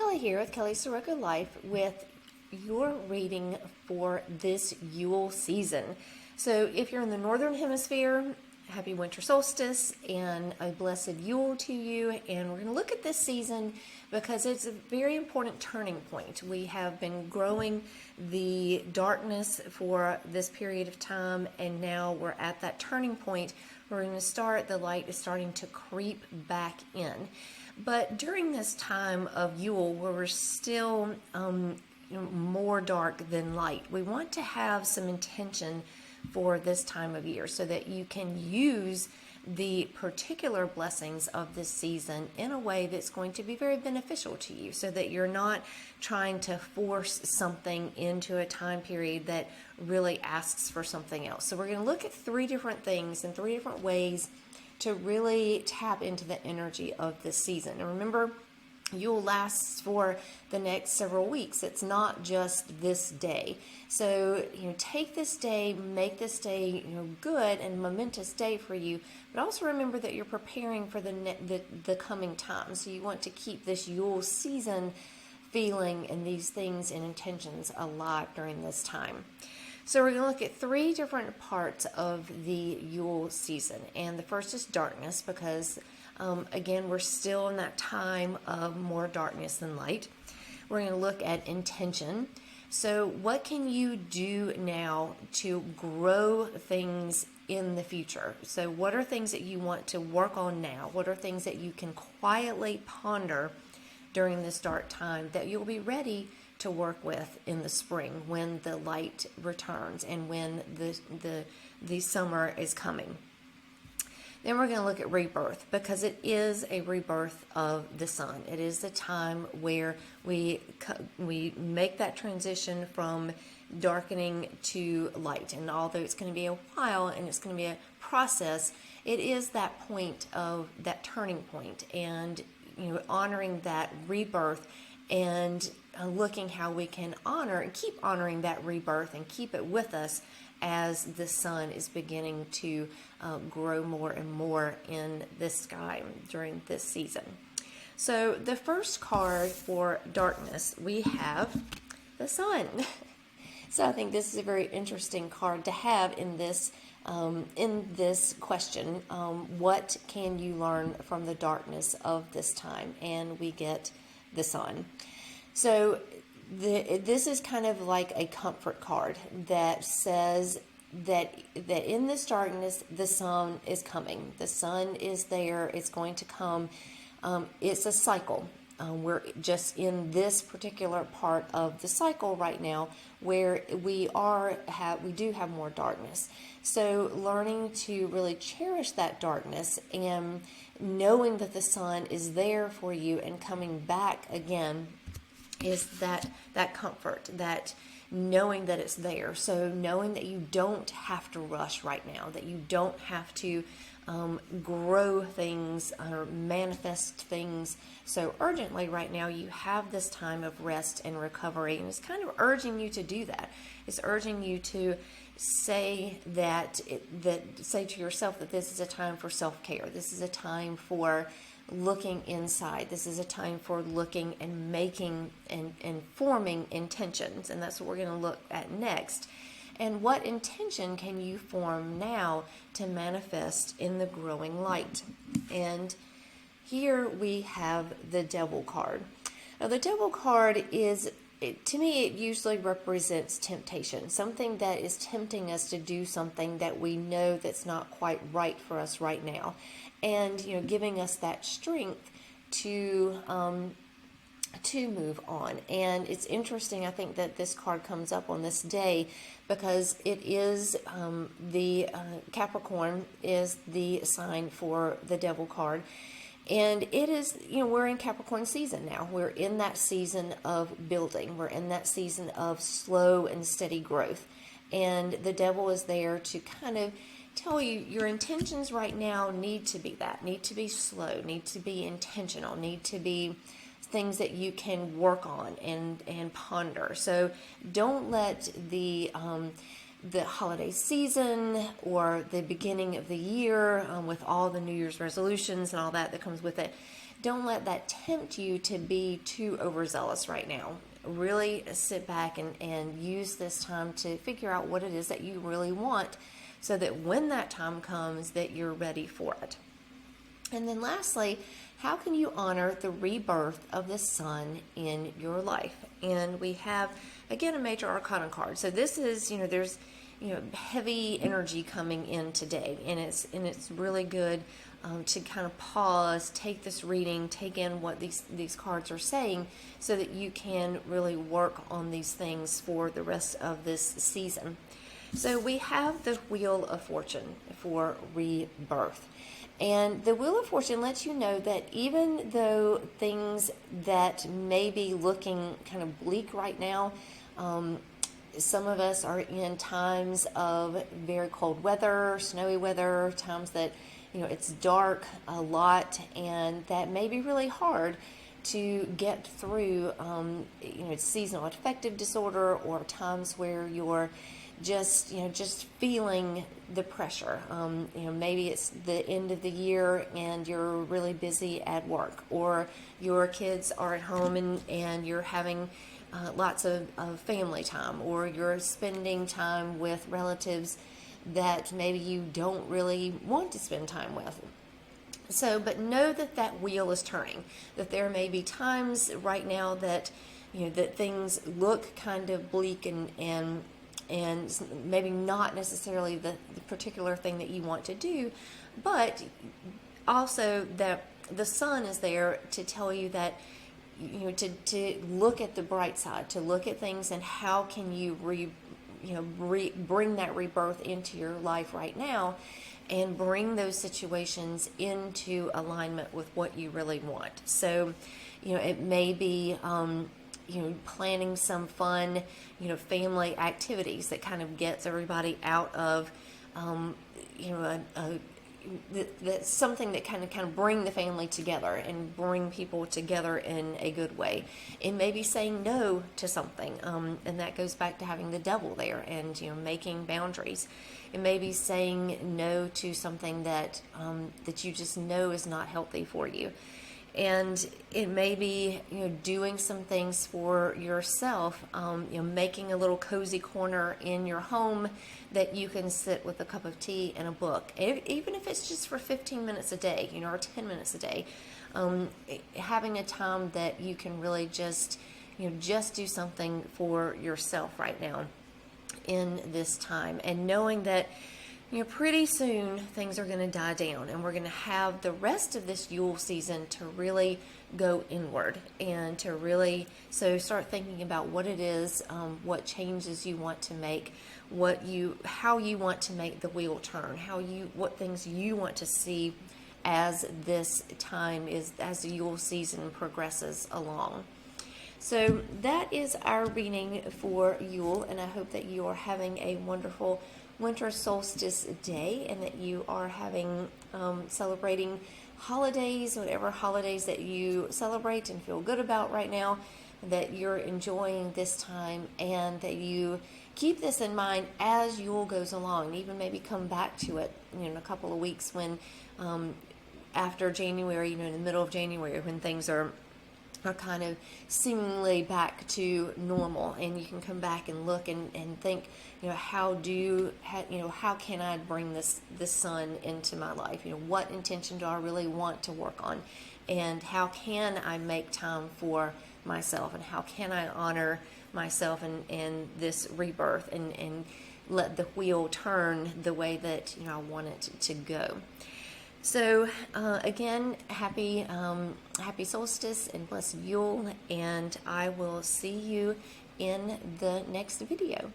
Kelly here with Kelly Sirocco Life with your reading for this Yule season. So if you're in the Northern Hemisphere, happy winter solstice and a blessed Yule to you. And we're going to look at this season because it's a very important turning point. We have been growing the darkness for this period of time, and now we're at that turning point. We're going to start, the light is starting to creep back in. But during this time of Yule, where we're still more dark than light, we want to have some intention for this time of year so that you can use the particular blessings of this season in a way that's going to be very beneficial to you, so that you're not trying to force something into a time period that really asks for something else. So we're going to look at three different things in three different ways to really tap into the energy of this season. And remember, Yule lasts for the next several weeks. It's not just this day. So, take this day, make this day, good and momentous day for you. But also remember that you're preparing for the coming time. So you want to keep this Yule season feeling and these things and intentions alive during this time. So we're going to look at three different parts of the Yule season. And the first is darkness, because again, we're still in that time of more darkness than light. We're going to look at intention. So what can you do now to grow things in the future? So what are things that you want to work on now? What are things that you can quietly ponder during this dark time that you'll be ready to work with in the spring when the light returns and when the summer is coming? Then we're going to look at rebirth, because it is a rebirth of the sun. It is the time where we make that transition from darkening to light. And although it's going to be a while and it's going to be a process, it is that point of that turning point, and honoring that rebirth and looking how we can honor and keep honoring that rebirth and keep it with us as the sun is beginning to grow more and more in the sky during this season. So the first card for darkness, we have the sun. So I think this is a very interesting card to have in this question. What can you learn from the darkness of this time? And we get the sun. So this is kind of like a comfort card that says that in this darkness, the sun is coming. The sun is there. It's going to come. It's a cycle. We're just in this particular part of the cycle right now where we do have more darkness. So learning to really cherish that darkness and knowing that the sun is there for you and coming back again is that comfort, that knowing that it's there. So knowing that you don't have to rush right now, that you don't have to grow things or manifest things so urgently right now. You have this time of rest and recovery, and it's kind of urging you to do that. It's urging you to say say to yourself that this is a time for self-care. This is a time for looking inside. This is a time for looking and making and forming intentions, and that's what we're going to look at next. And what intention can you form now to manifest in the growing light? And here we have the Devil card. Now the Devil card to me, it usually represents temptation, something that is tempting us to do something that we know that's not quite right for us right now, and giving us that strength to move on. And it's interesting, I think, that this card comes up on this day because it is the Capricorn is the sign for the Devil card. And it is, we're in Capricorn season now. We're in that season of building. We're in that season of slow and steady growth. And the Devil is there to kind of tell you your intentions right now need to be slow, need to be intentional, need to be things that you can work on and ponder. So don't let the holiday season or the beginning of the year with all the New Year's resolutions and all that comes with it, don't let that tempt you to be too overzealous right now. Really sit back and use this time to figure out what it is that you really want, so that when that time comes, that you're ready for it. And then lastly, how can you honor the rebirth of the sun in your life? And we have, again, a major arcana card. So this is, there's, heavy energy coming in today, and it's really good to kind of pause, take this reading, take in what these cards are saying, so that you can really work on these things for the rest of this season. So we have the Wheel of Fortune for rebirth. And the Wheel of Fortune lets you know that even though things that may be looking kind of bleak right now, some of us are in times of very cold weather, snowy weather, times that, it's dark a lot, and that may be really hard to get through, seasonal affective disorder, or times where you're just feeling the pressure. Maybe it's the end of the year and you're really busy at work, or your kids are at home and you're having lots of family time, or you're spending time with relatives that maybe you don't really want to spend time with. So, but know that wheel is turning, that there may be times right now that, that things look kind of bleak and maybe not necessarily the particular thing that you want to do, but also that the sun is there to tell you that, to look at the bright side, to look at things, and how can you bring that rebirth into your life right now, and bring those situations into alignment with what you really want. So, it may be planning some fun, family activities that kind of gets everybody out of, that's something that kind of bring the family together and bring people together in a good way. It may be saying no to something, and that goes back to having the devil there and, making boundaries. It may be saying no to something that you just know is not healthy for you. And it may be, doing some things for yourself, making a little cozy corner in your home that you can sit with a cup of tea and a book, even if it's just for 15 minutes a day, or 10 minutes a day. Having a time that you can really just do something for yourself right now in this time, and knowing that pretty soon things are going to die down, and we're going to have the rest of this Yule season to really go inward, and to really start thinking about what it is, what changes you want to make, how you want to make the wheel turn, what things you want to see as this time as the Yule season progresses along. So that is our reading for Yule, and I hope that you are having a wonderful winter solstice day, and that you are having celebrating holidays, whatever holidays that you celebrate and feel good about right now, that you're enjoying this time, and that you keep this in mind as Yule goes along, and even maybe come back to it in a couple of weeks when after January, in the middle of January, when things are kind of seemingly back to normal, and you can come back and look and think, how can I bring this sun into my life? What intention do I really want to work on, and how can I make time for myself, and how can I honor myself and this rebirth, and let the wheel turn the way that I want it to go. So again, happy solstice and blessed Yule, and I will see you in the next video.